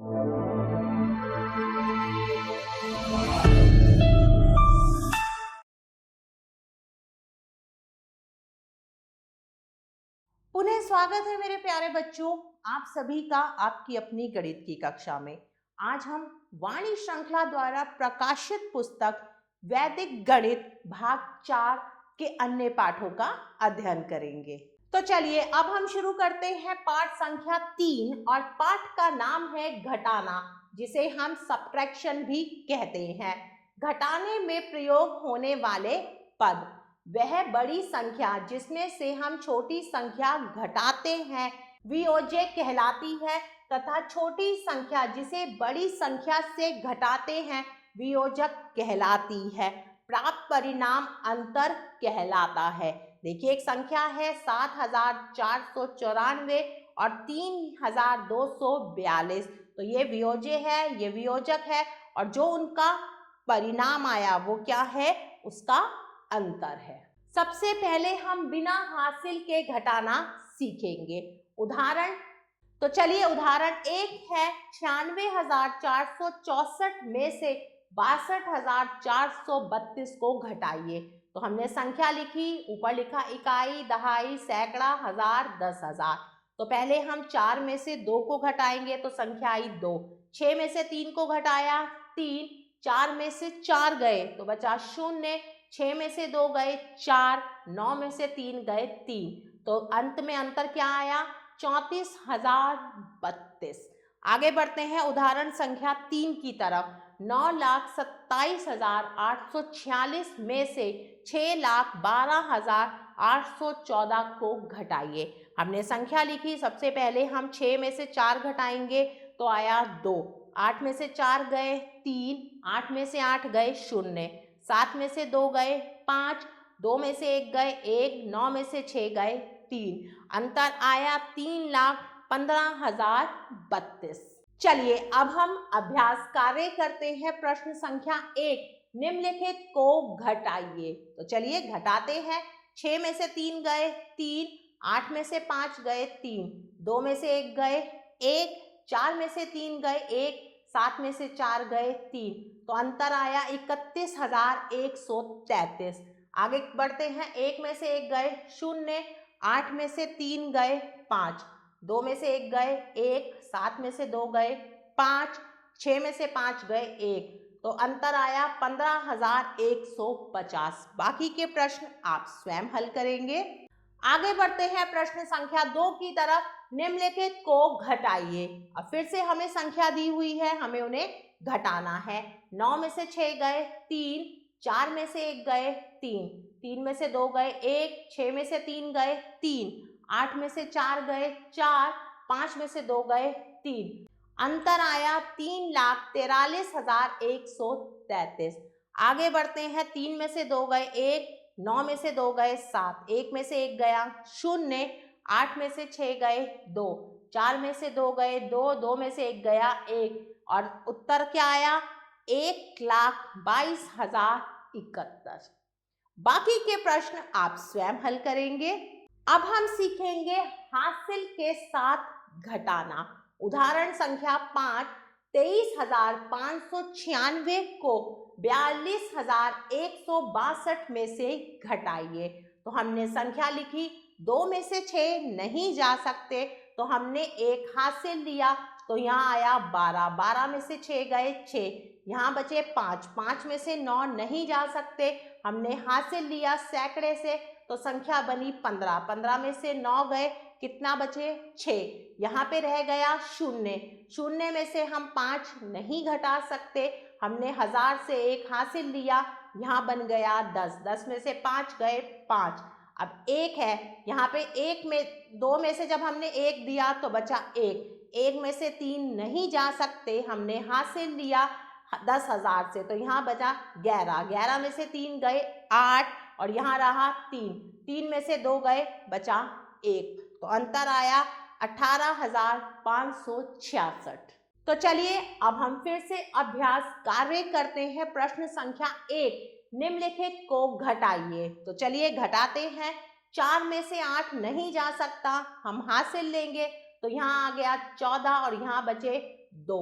पुनः स्वागत है मेरे प्यारे बच्चों, आप सभी का आपकी अपनी गणित की कक्षा में। आज हम वाणी श्रृंखला द्वारा प्रकाशित पुस्तक वैदिक गणित भाग 4 के अन्य पाठों का अध्ययन करेंगे। तो चलिए अब हम शुरू करते हैं पाठ संख्या 3 और पाठ का नाम है घटाना, जिसे हम सब्ट्रैक्शन भी कहते हैं। घटाने में प्रयोग होने वाले पद, वह बड़ी संख्या जिसमें से हम छोटी संख्या घटाते हैं वियोज्य कहलाती है, तथा छोटी संख्या जिसे बड़ी संख्या से घटाते हैं वियोजक कहलाती है। प्राप्त परिणाम अंतर कहलाता है। देखिए, एक संख्या है 7494 और 3242, तो ये वियोज्य है, ये वियोजक है, और जो उनका परिणाम आया वो क्या है, उसका अंतर है। सबसे पहले हम बिना हासिल के घटाना सीखेंगे। उदाहरण, तो चलिए उदाहरण 1 है 96,464 में से 62,432 को घटाइए। तो हमने संख्या लिखी, ऊपर लिखा इकाई, दहाई, सैकड़ा, हजार, 10,000। तो पहले हम 4 में से 2 को घटाएंगे तो संख्या आई 2। 6 में से 3 को घटाया 3, 4 में से 4 गए तो बचा 0, 6 में से 2 गए 4, 9 में से 3 गए 3, तो अंत में अंतर क्या आया, 34,032। आगे बढ़ते हैं उदाहरण संख्या 3 की तरफ। 9,27,846 में से 6,12,814 को घटाइए। हमने संख्या लिखी, सबसे पहले हम 6 में से 4 घटाएंगे तो आया 2, 8 में से 4 गए 3, 8 में से 8 गए 0, 7 में से 2 गए 5, 2 में से 1 गए 1, 9 में से 6 गए 3, अंतर आया 3,15,032। चलिए अब हम अभ्यास कार्य करते हैं। प्रश्न संख्या 1, निम्नलिखित को घटाइए। तो चलिए घटाते हैं। 6 में से 3 गए 3, 8 में से 5 गए 3, 2 में से 1 गए 1, 4 में से 3 गए 1, 7 में से 4 गए 3, तो अंतर आया 31,133। आगे बढ़ते हैं। 1 में से 1 गए 0, 8 में से 3 गए 5, 2 में से 1 गए 1, 7 में से 2 गए 5, 6 में से 5 गए 1, तो अंतर आया 15,150। बाकी के प्रश्न आप स्वयं हल करेंगे। आगे बढ़ते हैं प्रश्न संख्या 2 की तरफ। निम्नलिखित को घटाइए। अब फिर से हमें संख्या दी हुई है, हमें उन्हें घटाना है। 9 में से 6 गए 3, 4 में से 1 गए 3, 3 में से 2 गए 1, 6 में से 3 गए 3, 8 में से 4 गए 4, 5 में से 2 गए 3, अंतर आया 3,43,133। आगे बढ़ते हैं। 3 में से 2 गए 1, 9 में से 2 गए 7, 1 में से 1 गया 0, 8 में से 6 गए 2, 4 में से 2 गए 2, 2 में से 1 गया 1, और उत्तर क्या आया, 1,22,071। बाकी के प्रश्न आप स्वयं हल करेंगे। अब हम सीखेंगे हासिल के साथ घटाना। उदाहरण संख्या 5, 23,596 को 42,162 में से घटाइए। तो हमने संख्या लिखी, 2 में से 6 नहीं जा सकते तो हमने 1 हासिल लिया, तो यहाँ आया 12, 12 में से 6 गए 6, यहाँ बचे 5, 5 में से 9 नहीं जा सकते, हमने हासिल लिया सैकड़े से, तो संख्या बनी 15, 15 में से 9 गए, कितना बचे 6, यहाँ पे रह गया 0, 0 में से हम 5 नहीं घटा सकते, हमने 1000 से 1 हासिल लिया, यहाँ बन गया 10, 10 में से 5 गए 5। अब 1 है, यहाँ पे 1 में 2 में से जब हमने 1 दिया तो बचा 1, 1 में से 3 नहीं जा सकते, हमने हासिल लिया 10,000 से, तो यहाँ बचा 11, 11 में से 3 गए 8, और यहाँ रहा 3, 3 में से 2 गए बचा 1, तो अंतर आया 18,566। तो चलिए अब हम फिर से अभ्यास कार्य करते हैं। प्रश्न संख्या 1, निम्नलिखित को घटाइए। तो चलिए घटाते हैं। 4 में से 8 नहीं जा सकता, हम हासिल लेंगे, तो यहाँ आ गया 14 और यहाँ बचे 2।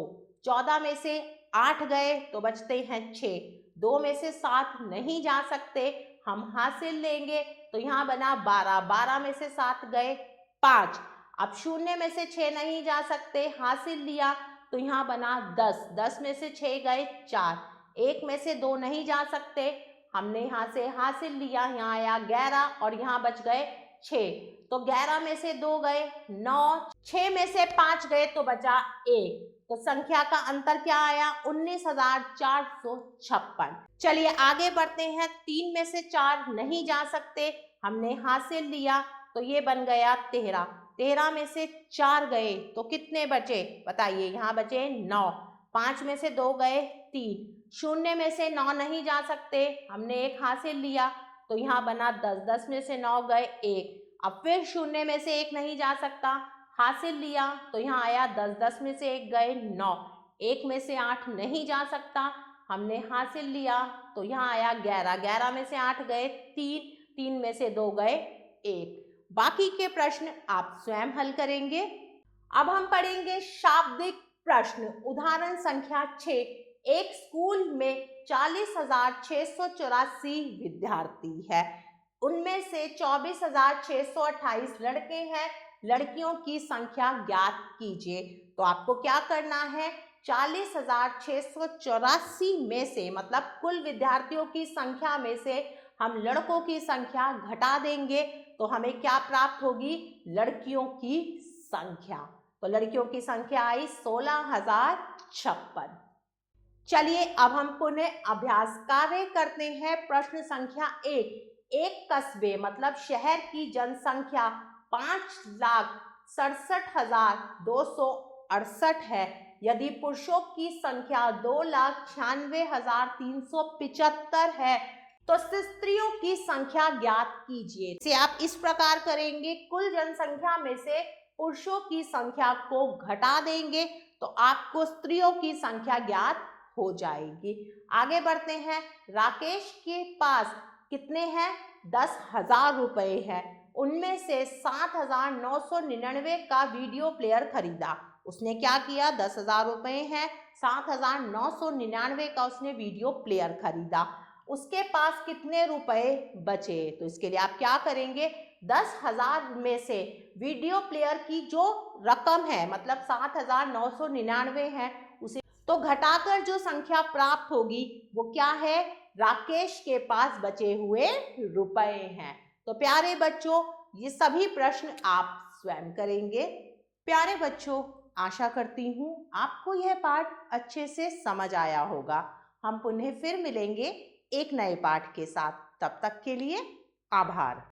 14 में से 8 गए तो बचते हैं 6। 2 में से 7 नहीं जा सकते, हम हासिल लेंगे तो यहाँ बना 12। 12 में से 7 गए 5। अब 0 में से 6 नहीं जा सकते, हासिल लिया तो यहाँ बना 10। 10 में से 6 गए 4। 1 में से 2 नहीं जा सकते, हमने यहाँ से हासिल लिया, यहाँ आया 11 और यहाँ बच गए 6। तो 11 में से 2 गए 9। 6 में से 5 गए तो बचा 1। तो संख्या का अंतर क्या आया? 19,456। चलिए आगे बढ़ते हैं। 3 में से 4 नहीं जा सकते, हमने हासिल लिया तो ये बन गया 13। 13 में से 4 गए तो कितने बचे बताइए? यहाँ बचे 9। 5 में से 2 गए 3। 0 में से 9 नहीं जा सकते, हमने 1 हासिल लिया तो यहाँ बना 10। 10 में से 9 गए 1। अब फिर 0 में से 1 नहीं जा सकता, हासिल लिया तो यहाँ आया 10। 10 में से 1 गए 9। 1 में से 8 नहीं जा सकता, हमने हासिल लिया तो यहाँ आया 11। 11 में से 8 गए 3। 3 में से 2 गए 1। बाकी के प्रश्न आप स्वयं हल करेंगे। अब हम पढ़ेंगे शाब्दिक प्रश्न। उदाहरण संख्या 6। एक स्कूल में 40,684 विद्यार्थी है, उनमें से 24,628 लड़के हैं, लड़कियों की संख्या ज्ञात कीजिए। तो आपको क्या करना है? 40,684 में से मतलब कुल विद्यार्थियों की संख्या में से हम लड़कों की संख्या घटा देंगे तो हमें क्या प्राप्त होगी? लड़कियों की संख्या। तो लड़कियों की संख्या आई 16,056। चलिए अब हम पुनः अभ्यास कार्य करते हैं। प्रश्न संख्या 1। एक कस्बे मतलब शहर की जनसंख्या 5,67,268 है। यदि पुरुषों की संख्या 2,96,375 है तो स्त्रियों की संख्या ज्ञात कीजिए। इसे आप इस प्रकार करेंगे, कुल जनसंख्या में से पुरुषों की संख्या को घटा देंगे तो आपको स्त्रियों की संख्या ज्ञात हो जाएगी। आगे बढ़ते हैं। राकेश के पास कितने हैं? 10,000 रुपए है, उनमें से 7,999 का वीडियो प्लेयर खरीदा। उसने क्या किया? 10,000 रुपए हैं, 7,999 का उसने वीडियो प्लेयर खरीदा। उसके पास कितने रुपए बचे? तो इसके लिए आप क्या करेंगे? 10,000 में से वीडियो प्लेयर की जो रकम है मतलब 7,999 है, उसे तो घटाकर जो संख्या प्राप्त होगी वो क्या है? राकेश के पास बचे हुए रुपए हैं। तो प्यारे बच्चों, ये सभी प्रश्न आप स्वयं करेंगे। प्यारे बच्चों, आशा करती हूँ आपको यह पाठ अच्छे से समझ आया होगा। हम पुनः फिर मिलेंगे एक नए पाठ के साथ। तब तक के लिए आभार।